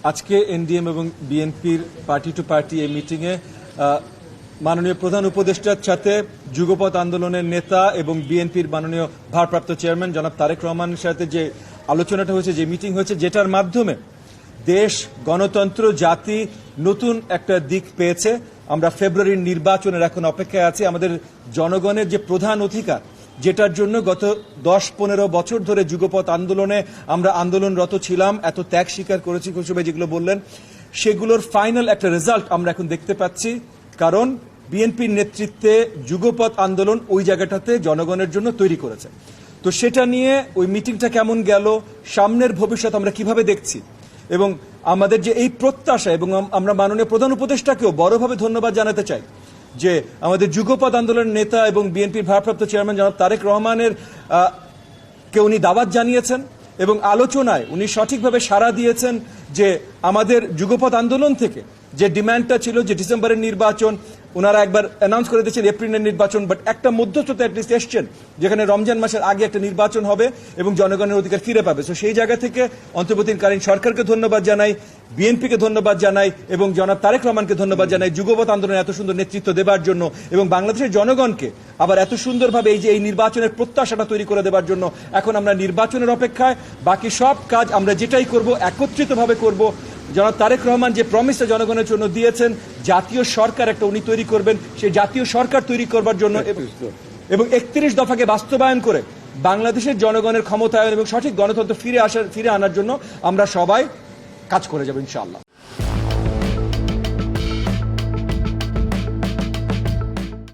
আজকে এনডিএম এবং বিএনপির পার্টি টু পার্টি এই মিটিংয়ে মাননীয় প্রধান উপদেষ্টার সাথে যুগপৎ আন্দোলনের নেতা এবং বিএনপির মাননীয় ভারপ্রাপ্ত চেয়ারম্যান জনাব তারেক রহমানের সাথে যে আলোচনাটা হয়েছে, যে মিটিং হয়েছে, যেটার মাধ্যমে দেশ, গণতন্ত্র, জাতি নতুন একটা দিক পেয়েছে। আমরা ফেব্রুয়ারির নির্বাচনের এখন অপেক্ষায় আছি। আমাদের জনগণের যে প্রধান অধিকার, যেটার জন্য গত 10-15 বছর ধরে যুগপৎ আন্দোলনে আমরা আন্দোলনরত ছিলাম, এত ত্যাগ স্বীকার করেছি, খুশিভাই যেগুলো বললেন, সেগুলোর ফাইনাল একটা রেজাল্ট আমরা এখন দেখতে পাচ্ছি। কারণ বিএনপির নেতৃত্বে যুগপৎ আন্দোলন ওই জায়গাটাতে জনগণের জন্য তৈরি করেছে। তো সেটা নিয়ে ওই মিটিংটা কেমন গেল, সামনের ভবিষ্যৎ আমরা কিভাবে দেখছি, এবং আমাদের যে এই প্রত্যাশা, এবং আমরা মাননীয় প্রধান উপদেষ্টাকেও বড়ভাবে ধন্যবাদ জানাতে চাই যে আমাদের যুগপৎ আন্দোলনের নেতা এবং বিএনপির ভারপ্রাপ্ত চেয়ারম্যান জনাব তারেক রহমানের কে উনি দাওয়াত জানিয়েছেন এবং আলোচনায় উনি সঠিকভাবে সাড়া দিয়েছেন যে আমাদের যুগপৎ আন্দোলন থেকে যে ডিমান্ডটা ছিল যে ডিসেম্বরের নির্বাচন, ওনারা একবার অ্যানাউন্স করে দিয়েছেন এপ্রিলের নির্বাচন, বাট একটা মধ্যস্থতা অ্যাটলিস্ট এসছেন যেখানে রমজান মাসের আগে একটা নির্বাচন হবে এবং জনগণের অধিকার ফিরে পাবে। তো সেই জায়গা থেকে অন্তর্বর্তীকালীন সরকারকে ধন্যবাদ জানাই, বিএনপিকে ধন্যবাদ জানাই এবং জনাব তারেক রহমানকে ধন্যবাদ জানাই যুগপৎ আন্দোলনে এত সুন্দর নেতৃত্ব দেবার জন্য এবং বাংলাদেশের জনগণকে আবার এত সুন্দরভাবে এই নির্বাচনের প্রত্যাশাটা তৈরি করে দেবার জন্য। এখন আমরা নির্বাচনের অপেক্ষায়, বাকি সব কাজ আমরা যেটাই করব একত্রিতভাবে করব। জনাব তারেক রহমান যে প্রমিসটা জনগণের জন্য দিয়েছেন, জাতীয় সরকার একটা উনি তৈরি করবেন, সেই জাতীয় সরকার তৈরি করবার জন্য এবং 31 দফাকে বাস্তবায়ন করে বাংলাদেশের জনগণের ক্ষমতায়ন এবং সঠিক গণতন্ত্র ফিরে আনার জন্য আমরা সবাই কাজ করে যাব ইনশাআল্লাহ।